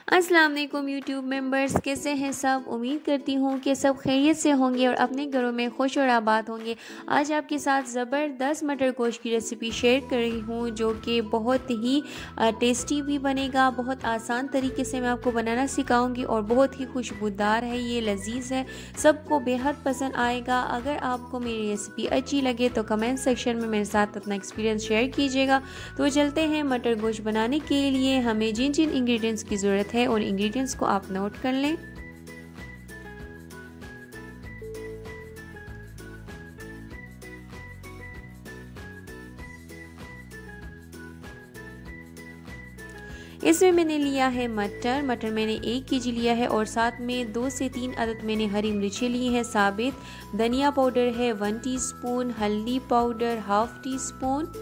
अस्सलाम वालेकुम YouTube members, कैसे हैं सब। उम्मीद करती हूँ कि सब खैरियत से होंगे और अपने घरों में खुश और आबाद होंगे। आज आपके साथ ज़बरदस्त मटर गोश्त की रेसिपी शेयर कर रही हूँ जो कि बहुत ही टेस्टी भी बनेगा। बहुत आसान तरीके से मैं आपको बनाना सिखाऊंगी और बहुत ही खुशबूदार है, ये लजीज है, सबको बेहद पसंद आएगा। अगर आपको मेरी रेसिपी अच्छी लगे तो कमेंट सेक्शन में मेरे साथ अपना एक्सपीरियंस शेयर कीजिएगा। तो चलते हैं, मटर गोश्त बनाने के लिए हमें जिन जिन इंग्रेडिएंट्स की ज़रूरत है और इंग्रेडिएंट्स को आप नोट कर लें। इसमें मैंने लिया है मटर मैंने 1 kg लिया है और साथ में 2 से 3 अदद मैंने हरी मिर्चें ली हैं साबित। धनिया पाउडर है 1 टीस्पून, हल्दी पाउडर 1/2 टीस्पून,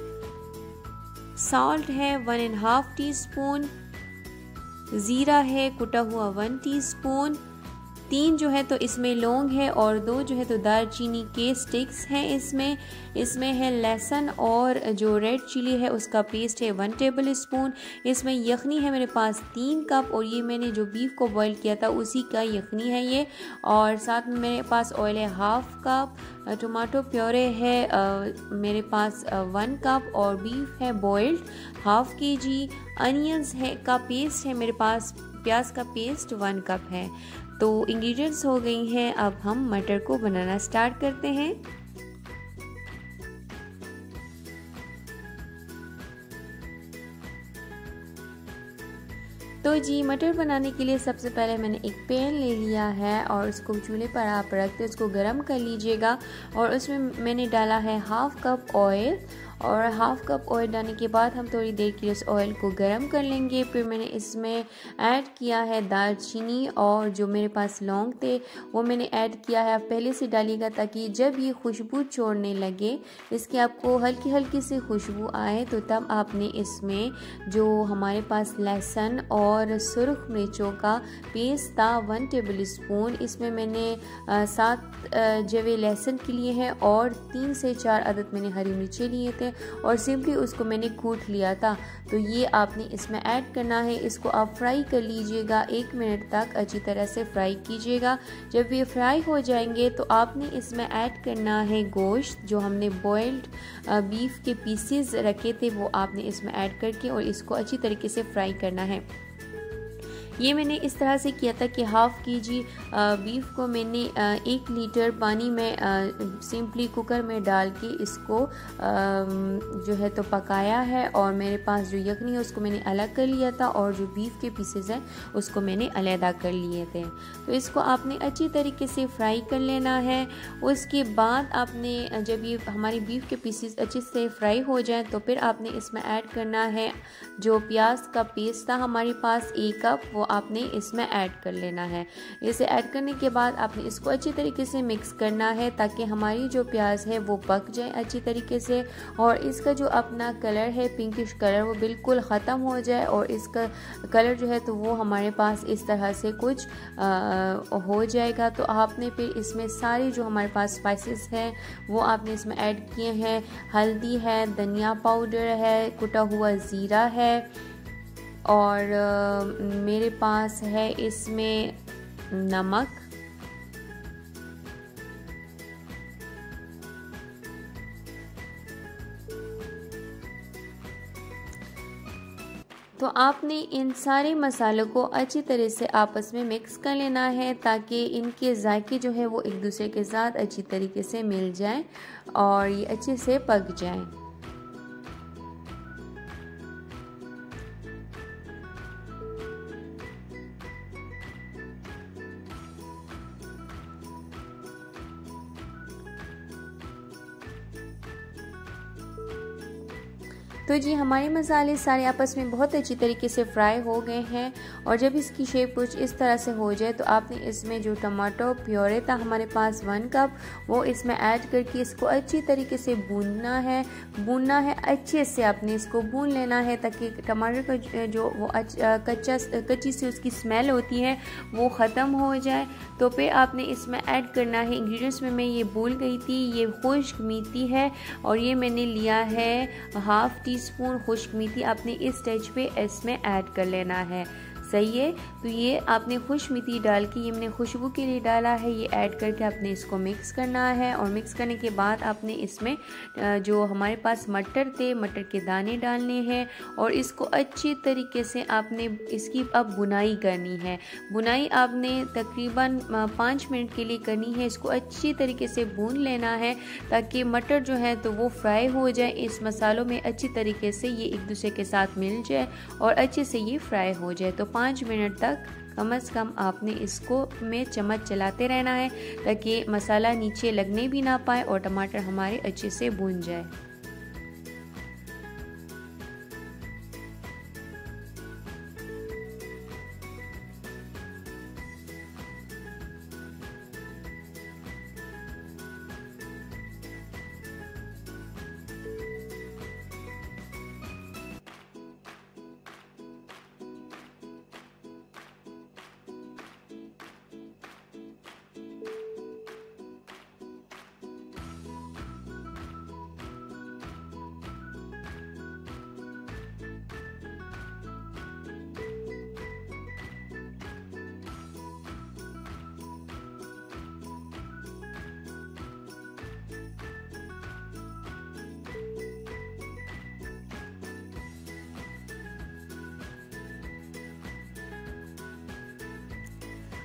सॉल्ट है 1.5 टीस्पून, ज़ीरा है कुटा हुआ 1 टीस्पून, 3 जो है तो इसमें लौंग है और 2 जो है तो दालचीनी के स्टिक्स हैं। इसमें है लहसुन और जो रेड चिली है उसका पेस्ट है 1 टेबल स्पून। इसमें यखनी है मेरे पास 3 कप और ये मैंने जो बीफ को बॉईल किया था उसी का यखनी है ये। और साथ में मेरे पास ऑयल है 1/2 कप, टमाटो प्योरे है मेरे पास 1 कप और बीफ है बॉइल्ड 1/2 kg। अनियंस है का पेस्ट है मेरे पास, प्याज का पेस्ट 1 कप है। तो इंग्रेडिएंट्स हो गई हैं, अब हम मटर को बनाना स्टार्ट करते हैं। तो जी, मटर बनाने के लिए सबसे पहले मैंने एक पैन ले लिया है और उसको चूल्हे पर आप रख के उसको गर्म कर लीजिएगा। और उसमें मैंने डाला है 1/2 कप ऑयल और 1/2 कप ऑयल डालने के बाद हम थोड़ी देर के लिए उस ऑयल को गर्म कर लेंगे। फिर मैंने इसमें ऐड किया है दालचीनी और जो मेरे पास लौंग थे वो मैंने ऐड किया है। आप पहले से डालिएगा ताकि जब ये खुशबू छोड़ने लगे, इसकी आपको हल्की हल्की सी खुशबू आए, तो तब आपने इसमें जो हमारे पास लहसुन और सुर्ख मिर्चों का पेस्ट था 1 टेबल स्पून, इसमें मैंने 7 जवे लहसुन के लिए हैं और 3 से 4 अदद मैंने हरी मिर्चें लिए थे और सिंपली उसको मैंने कूट लिया था। तो ये आपने इसमें ऐड करना है। इसको आप फ्राई कर लीजिएगा, 1 मिनट तक अच्छी तरह से फ्राई कीजिएगा। जब ये फ्राई हो जाएंगे तो आपने इसमें ऐड करना है गोश्त, जो हमने बॉइल्ड बीफ के पीसेस रखे थे वो आपने इसमें ऐड करके और इसको अच्छी तरीके से फ्राई करना है। ये मैंने इस तरह से किया था कि 1/2 kg बीफ को मैंने 1 लीटर पानी में सिंपली कुकर में डाल के इसको जो है तो पकाया है। और मेरे पास जो यखनी है उसको मैंने अलग कर लिया था और जो बीफ के पीसेस हैं उसको मैंने अलहदा कर लिए थे। तो इसको आपने अच्छी तरीके से फ्राई कर लेना है। उसके बाद आपने जब ये हमारी बीफ के पीसेस अच्छे से फ्राई हो जाएँ तो फिर आपने इसमें ऐड करना है जो प्याज का पेस्ट था हमारे पास 1 कप, वो आपने इसमें ऐड कर लेना है। इसे ऐड करने के बाद आपने इसको अच्छी तरीके से मिक्स करना है ताकि हमारी जो प्याज है वो पक जाए अच्छी तरीके से और इसका जो अपना कलर है पिंकिश कलर वो बिल्कुल ख़त्म हो जाए और इसका कलर जो है तो वो हमारे पास इस तरह से कुछ हो जाएगा। तो आपने फिर इसमें सारी जो हमारे पास स्पाइसेस हैं वो आपने इसमें ऐड किए हैं। हल्दी है, धनिया पाउडर है, कुटा हुआ ज़ीरा है और मेरे पास है इसमें नमक, तो आपने इन सारे मसालों को अच्छी तरह से आपस में मिक्स कर लेना है ताकि इनके जायके जो है वो एक दूसरे के साथ अच्छी तरीके से मिल जाएं और ये अच्छे से पक जाएं। तो जी, हमारे मसाले सारे आपस में बहुत अच्छी तरीके से फ्राई हो गए हैं और जब इसकी शेप कुछ इस तरह से हो जाए तो आपने इसमें जो टमाटो प्योरे था हमारे पास 1 कप, वो इसमें ऐड करके इसको अच्छी तरीके से भूनना है अच्छे से आपने इसको भून लेना है ताकि टमाटर का जो वो कच्ची सी उसकी स्मेल होती है वो ख़त्म हो जाए। तो फिर आपने इसमें ऐड करना है इंग्रेडिएंट्स में मैं ये भूल गई थी, ये खुश्क मेथी है और ये मैंने लिया है 1/2 टीस्पून खुश्क मेथी। आपने इस स्टेज पे इसमें ऐड कर लेना है। सही है। तो ये आपने खुश मेथी डाल के, ये मैंने खुशबू के लिए डाला है, ये ऐड करके आपने इसको मिक्स करना है। और मिक्स करने के बाद आपने इसमें जो हमारे पास मटर थे, मटर के दाने डालने हैं और इसको अच्छी तरीके से आपने इसकी अब बुनाई करनी है। बुनाई आपने तकरीबन 5 मिनट के लिए करनी है। इसको अच्छी तरीके से भून लेना है ताकि मटर जो है तो वो फ्राई हो जाए इस मसालों में, अच्छी तरीके से ये एक दूसरे के साथ मिल जाए और अच्छे से ये फ्राई हो जाए। तो 5 मिनट तक कम से कम आपने इसको में चम्मच चलाते रहना है ताकि मसाला नीचे लगने भी ना पाए और टमाटर हमारे अच्छे से भून जाए।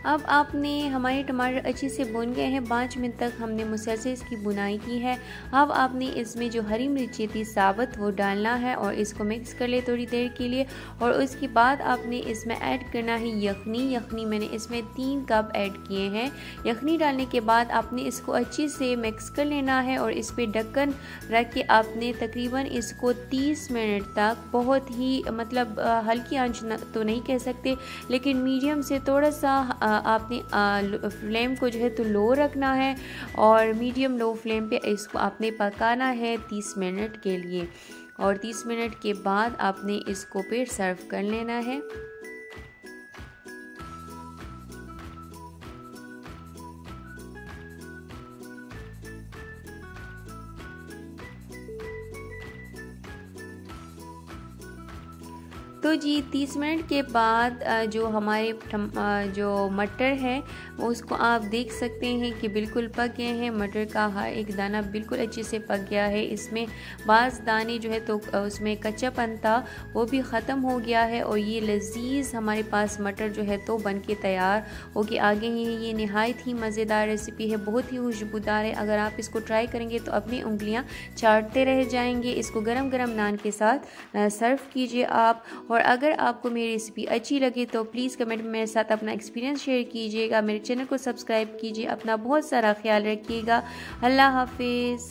अब आपने हमारे टमाटर अच्छे से भुन गए हैं, 5 मिनट तक हमने मुसलसल इसकी बुनाई की है। अब आपने इसमें जो हरी मिर्ची थी साबुत वो डालना है और इसको मिक्स कर ले थोड़ी देर के लिए। और उसके बाद आपने इसमें ऐड करना है यखनी। यखनी मैंने इसमें 3 कप ऐड किए हैं। यखनी डालने के बाद आपने इसको अच्छे से मिक्स कर लेना है और इस पर ढक्कन रख के आपने तकरीबन इसको 30 मिनट तक, बहुत ही मतलब हल्की आंच तो नहीं कह सकते लेकिन मीडियम से थोड़ा सा आपने फ्लेम को जो है तो लो रखना है और मीडियम लो फ्लेम पे इसको आपने पकाना है 30 मिनट के लिए। और 30 मिनट के बाद आपने इसको फिर सर्व कर लेना है। तो जी 30 मिनट के बाद जो हमारे जो मटर है उसको आप देख सकते हैं कि बिल्कुल पक गए हैं। मटर का हर एक दाना बिल्कुल अच्छे से पक गया है। इसमें बाज़ दाने जो है तो उसमें कच्चापन था वो भी ख़त्म हो गया है और ये लजीज़ हमारे पास मटर जो है तो बन के तैयार हो के आगे ही। ये नहायत ही मज़ेदार रेसिपी है, बहुत ही खुशबूदार है। अगर आप इसको ट्राई करेंगे तो अपनी उंगलियां चाटते रह जाएंगे। इसको गरम गरम नान के साथ सर्व कीजिए आप। और अगर आपको मेरी रेसिपी अच्छी लगे तो प्लीज़ कमेंट में मेरे साथ अपना एक्सपीरियंस शेयर कीजिएगा। मेरे चैनल को सब्सक्राइब कीजिए। अपना बहुत सारा ख्याल रखिएगा। अल्लाह हाफिज़।